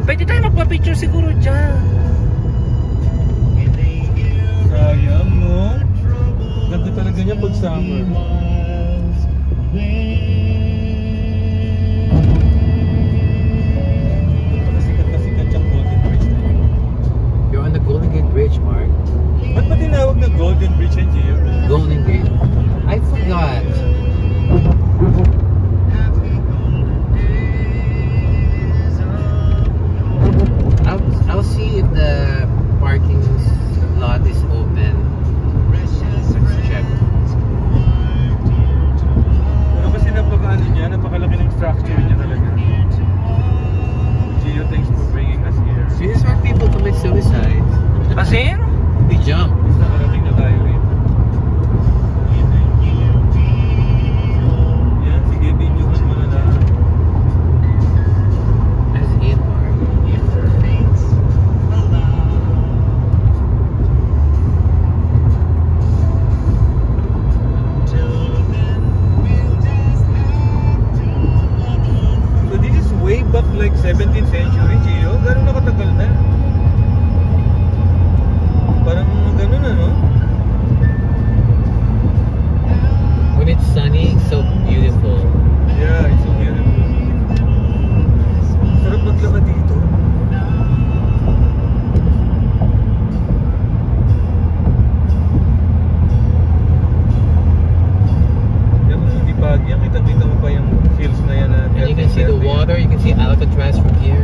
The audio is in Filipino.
Pwede tayo magpa-picture siguro dyan. Sayang, no? Ganda talaga niya pag summer. Sikat na sikat yung Golden Bridge na yun. You're on the Golden Gate Bridge, Mark. Ba't ba tinawag na Golden Bridge and Gio? Golden Gate. I forgot. I'll see if the parking lot is open. Let's check. Pero kasi napaka-ano niya, napakalaki ng structure niya talaga. Gio, thanks for bringing us here. This is where people commit suicide. Kasi? They jump. Nakarating na tayo rito. Yan, sige, videohan mo na lang. That's it, Mark. So this is way back like 17th century, Gio. Gano'n na katagal na? Parang gano'n ano? When it's sunny, it's so beautiful. Yeah, it's so beautiful. Sarap maglakad dito. Yan, hindi pa, kita-kita mo pa yung hills na yan. And you can see the water, you can see Alcatraz from here.